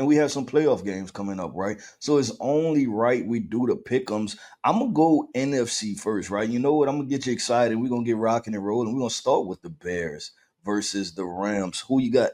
and we have some playoff games coming up, right? So it's only right we do the pick'ems. I'm gonna go NFC first, right? You know what? I'm gonna get you excited. We're gonna get rocking and rolling. We're gonna start with the Bears versus the Rams. Who you got?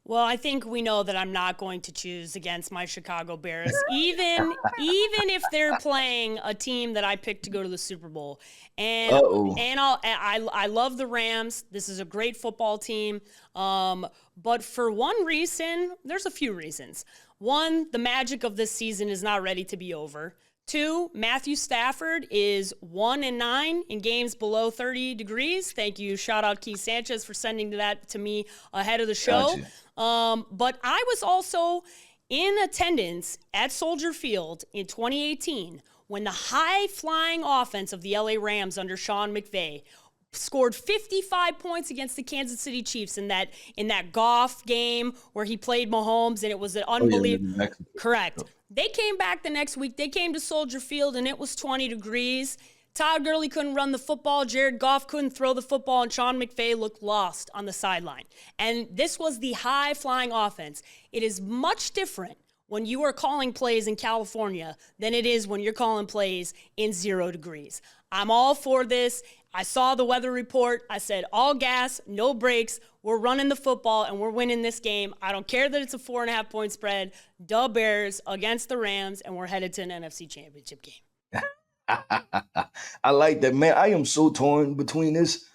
Well, I think we know that I'm not going to choose against my Chicago Bears, even if they're playing a team that I picked to go to the Super Bowl. And Uh oh. I love the Rams. This is a great football team. But for one reason, there's a few reasons. One, the magic of this season is not ready to be over. Two, Matthew Stafford is 1-9 in games below 30 degrees. Thank you. Shout out Keith Sanchez for sending that to me ahead of the show. Gotcha. But I was also in attendance at Soldier Field in 2018 when the high-flying offense of the LA Rams under Sean McVay scored 55 points against the Kansas City Chiefs in that Goff game where he played Mahomes, and it was an Oh yeah, unbelievable. Mexico. Correct. They came back the next week. They came to Soldier Field, and it was 20 degrees. Todd Gurley couldn't run the football. Jared Goff couldn't throw the football, and Sean McVay looked lost on the sideline. And this was the high-flying offense. It is much different when you are calling plays in California than it is when you're calling plays in 0 degrees. I'm all for this. I saw the weather report. I said, all gas, no brakes. We're running the football, and we're winning this game. I don't care that it's a 4.5-point spread. The Bears against the Rams, and we're headed to an NFC Championship game. I like that, man. I am so torn between this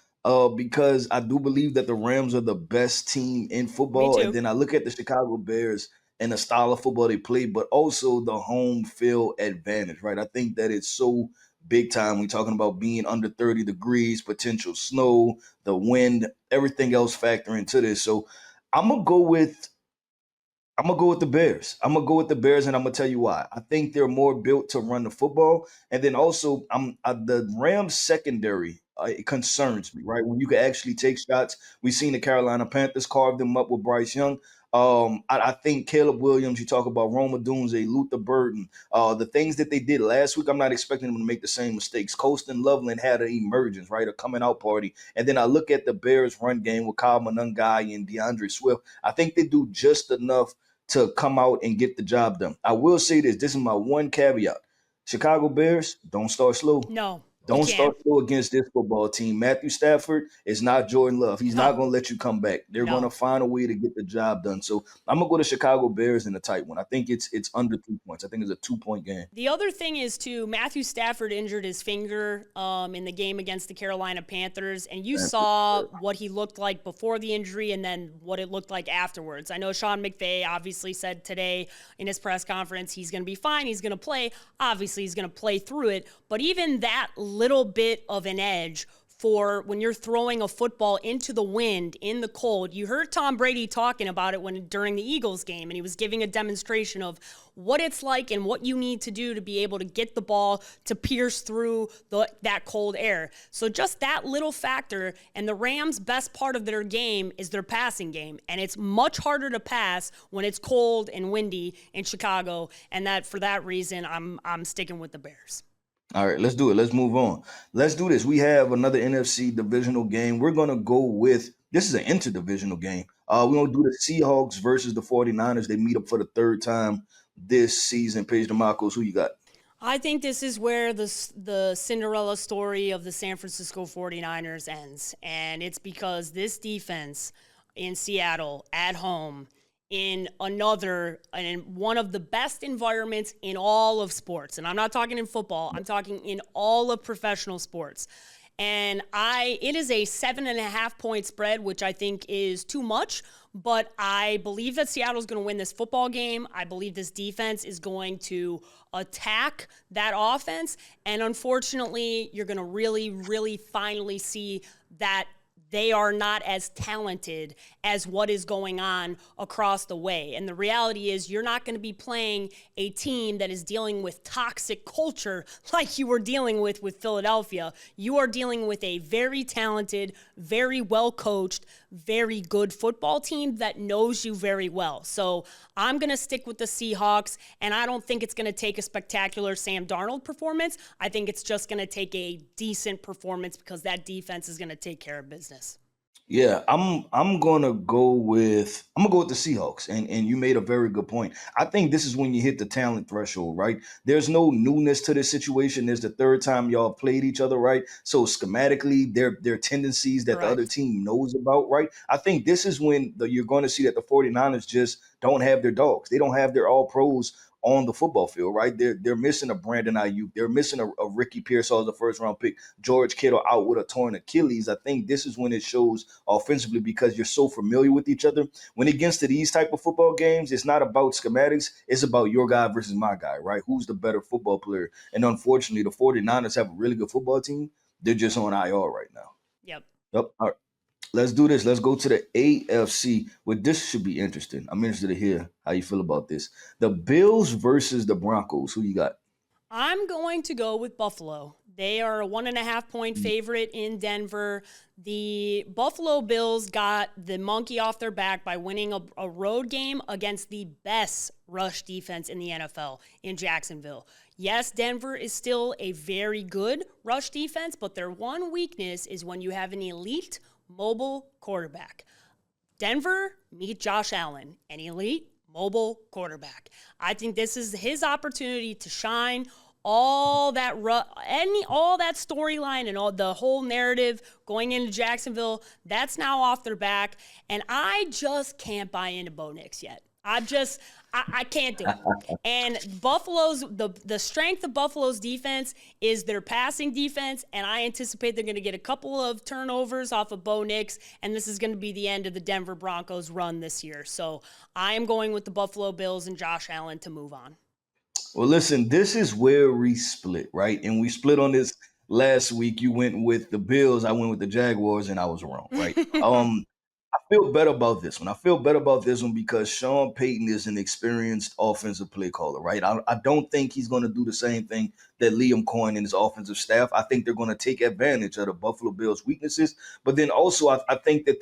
because I do believe that the Rams are the best team in Me football, and too. then I look at the Chicago Bears and the style of football they play, but also the home field advantage, right? I think that it's so big time. We're talking about being under 30 degrees, potential snow, the wind, everything else factor into this. So I'm gonna go with I'm gonna go with the Bears. I'm gonna go with the Bears, and I'm gonna tell you why. I think they're more built to run the football, and then also, the Rams secondary. It concerns me, right? When you can actually take shots. We've seen the Carolina Panthers carve them up with Bryce Young. I think Caleb Williams. You talk about Roma Dunze, Luther Burden. The things that they did last week, I'm not expecting them to make the same mistakes. Colston Loveland had an emergence, right? A coming out party, and then I look at the Bears' run game with Kyle Monangai and DeAndre Swift. I think they do just enough to come out and get the job done. I will say this. This is my one caveat. Chicago Bears, don't start slow. No, you Don't can't. start slow against this football team. Matthew Stafford is not Jordan Love. He's not No, going to let you come back. They're going to no. find a way to get the job done. So I'm going to go to Chicago Bears in a tight one. I think it's under 2 points. I think it's a 2 point game. The other thing is, too, Matthew Stafford injured his finger in the game against the Carolina Panthers, and you saw what he looked like before the injury and then what it looked like afterwards. I know Sean McVay obviously said today in his press conference he's going to be fine, he's going to play. Obviously, he's going to play through it, but even that little bit of an edge for when you're throwing a football into the wind in the cold. You heard Tom Brady talking about it during the Eagles game, and he was giving a demonstration of what it's like and what you need to do to be able to get the ball to pierce through that cold air. So just that little factor, and the Rams' best part of their game is their passing game, and it's much harder to pass when it's cold and windy in Chicago, and that for that reason I'm sticking with the Bears. All right, let's do it. Let's move on. Let's do this. We have another NFC divisional game. We're going to go with this is an interdivisional game. We're going to do the Seahawks versus the 49ers. They meet up for the third time this season. Paige Dimakos, who you got? I think this is where the Cinderella story of the San Francisco 49ers ends. And it's because this defense in Seattle at home in one of the best environments in all of sports. And I'm not talking in football, I'm talking in all of professional sports. And it is a 7.5 point spread, which I think is too much, but I believe that Seattle's going to win this football game. I believe this defense is going to attack that offense. And unfortunately, you're going to really, really finally see that they are not as talented as what is going on across the way. And the reality is you're not going to be playing a team that is dealing with toxic culture like you were dealing with Philadelphia. You are dealing with a very talented, very well-coached, very good football team that knows you very well. So I'm going to stick with the Seahawks, and I don't think it's going to take a spectacular Sam Darnold performance. I think it's just going to take a decent performance because that defense is going to take care of business. Yeah, I'm gonna go with the Seahawks, and you made a very good point. I think this is when you hit the talent threshold, right? There's no newness to this situation. There's the third time y'all played each other, right? So schematically, there are tendencies that the other Correct. team knows about, right? I think this is when you're going to see that the 49ers just don't have their dogs. They don't have their all pros on the football field, right? They're missing a Brandon Ayuk. They're missing a Ricky Pearsall as the first round pick. George Kittle out with a torn Achilles. I think this is when it shows offensively because you're so familiar with each other. When it gets to these type of football games, it's not about schematics. It's about your guy versus my guy, right? Who's the better football player? And unfortunately, the 49ers have a really good football team. They're just on IR right now. Yep. Yep. All right. Let's do this. Let's go to the AFC. Well, this should be interesting. I'm interested to hear how you feel about this. The Bills versus the Broncos. Who you got? I'm going to go with Buffalo. They are a 1.5 point favorite in Denver. The Buffalo Bills got the monkey off their back by winning a road game against the best rush defense in the NFL in Jacksonville. Yes, Denver is still a very good rush defense, but their one weakness is when you have an elite mobile quarterback. Denver, meet Josh Allen, an elite mobile quarterback. I think this is his opportunity to shine. All that storyline and all the whole narrative going into Jacksonville, that's now off their back, and I just can't buy into Bo Nix yet. I can't do it. And the strength of Buffalo's defense is their passing defense, and I anticipate they're going to get a couple of turnovers off of Bo Nix, and this is going to be the end of the Denver Broncos run this year. So I am going with the Buffalo Bills and Josh Allen to move on. Well, listen, this is where we split, right? And we split on this last week. You went with the Bills, I went with the Jaguars, and I was wrong, right? I feel better about this one. I feel better about this one because Sean Payton is an experienced offensive play caller, right? I don't think he's going to do the same thing that Liam Cohen and his offensive staff. I think they're going to take advantage of the Buffalo Bills' weaknesses, but then also I think that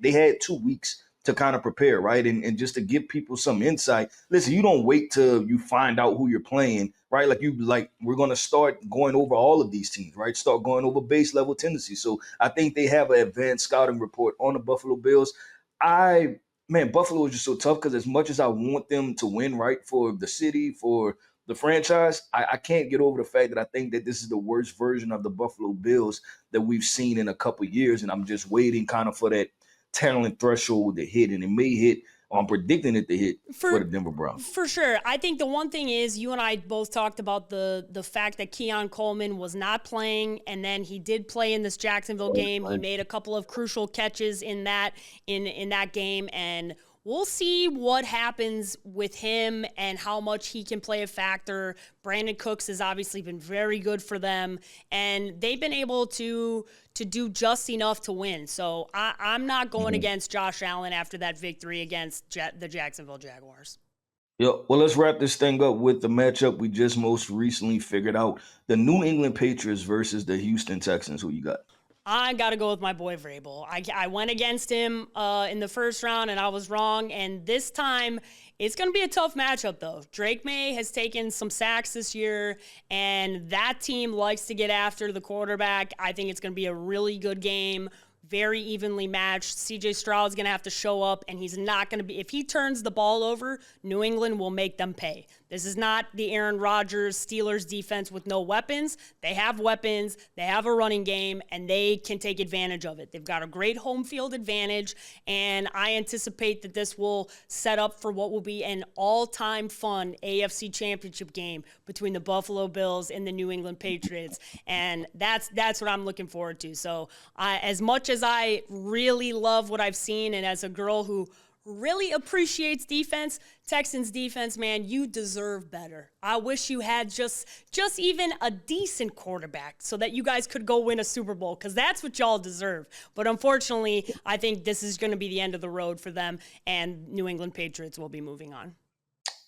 they had 2 weeks to kind of prepare, right? And just to give people some insight. Listen, you don't wait till you find out who you're playing, right? We're gonna start going over all of these teams, right? Start going over base level tendencies. So I think they have an advanced scouting report on the Buffalo Bills. I Man, Buffalo is just so tough because as much as I want them to win, right, for the city, for the franchise, I can't get over the fact that I think that this is the worst version of the Buffalo Bills that we've seen in a couple years, and I'm just waiting kind of for that talent threshold to hit, and it may hit. I'm predicting it to hit for the For Denver Broncos. for sure. I think the one thing is you and I both talked about the fact that Keon Coleman was not playing, and then he did play in this Jacksonville game. He Right. made a couple of crucial catches in that game, and we'll see what happens with him and how much he can play a factor. Brandon Cooks has obviously been very good for them, and they've been able to do just enough to win. So I'm not going Mhm. against Josh Allen after that victory against the Jacksonville Jaguars. Yep. Well, let's wrap this thing up with the matchup we just most recently figured out: the New England Patriots versus the Houston Texans. Who you got? I got to go with my boy Vrabel. I went against him in the first round and I was wrong. And this time, it's going to be a tough matchup, though. Drake May has taken some sacks this year, and that team likes to get after the quarterback. I think it's going to be a really good game. Very evenly matched. CJ Stroud's going to have to show up, and he's not going to be. If he turns the ball over, New England will make them pay. This is not the Aaron Rodgers Steelers defense with no weapons. They have weapons, they have a running game, and they can take advantage of it. They've got a great home field advantage, and I anticipate that this will set up for what will be an all-time fun AFC Championship game between the Buffalo Bills and the New England Patriots, and that's what I'm looking forward to. So, as much as I really love what I've seen, and as a girl who really appreciates defense, Texans defense, man, you deserve better. I wish you had just even a decent quarterback so that you guys could go win a Super Bowl, because that's what y'all deserve. But unfortunately, I think this is going to be the end of the road for them, and New England Patriots will be moving on.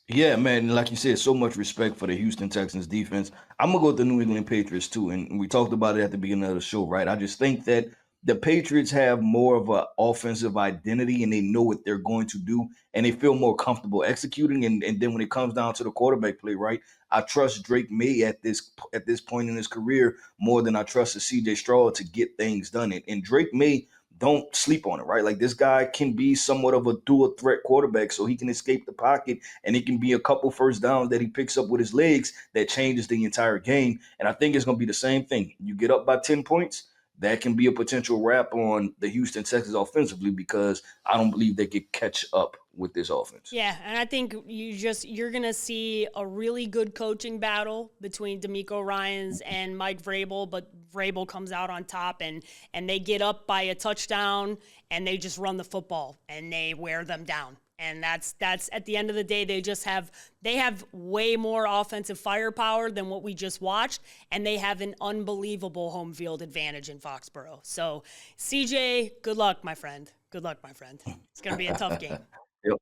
Yeah, man. Like you said, so much respect for the Houston Texans defense. I'm gonna go with the New England Patriots too, and we talked about it at the beginning of the show, right? I just think that the Patriots have more of an offensive identity, and they know what they're going to do, and they feel more comfortable executing. And then when it comes down to the quarterback play, right? I trust Drake May at this point in his career more than I trusted C.J. Stroud to get things done. And Drake May don't sleep on it, right? Like this guy can be somewhat of a dual threat quarterback, so he can escape the pocket and it can be a couple first downs that he picks up with his legs that changes the entire game. And I think it's going to be the same thing. You get up by 10 points, that can be a potential wrap on the Houston Texans offensively because I don't believe they could catch up with this offense. Yeah, and I think you're gonna see a really good coaching battle between D'Amico Ryans and Mike Vrabel, but Vrabel comes out on top and they get up by a touchdown and they just run the football and they wear them down. And that's at the end of the day, they have way more offensive firepower than what we just watched, and they have an unbelievable home field advantage in Foxborough. So CJ, good luck, my friend. Good luck, my friend. It's gonna be a tough game. Yep.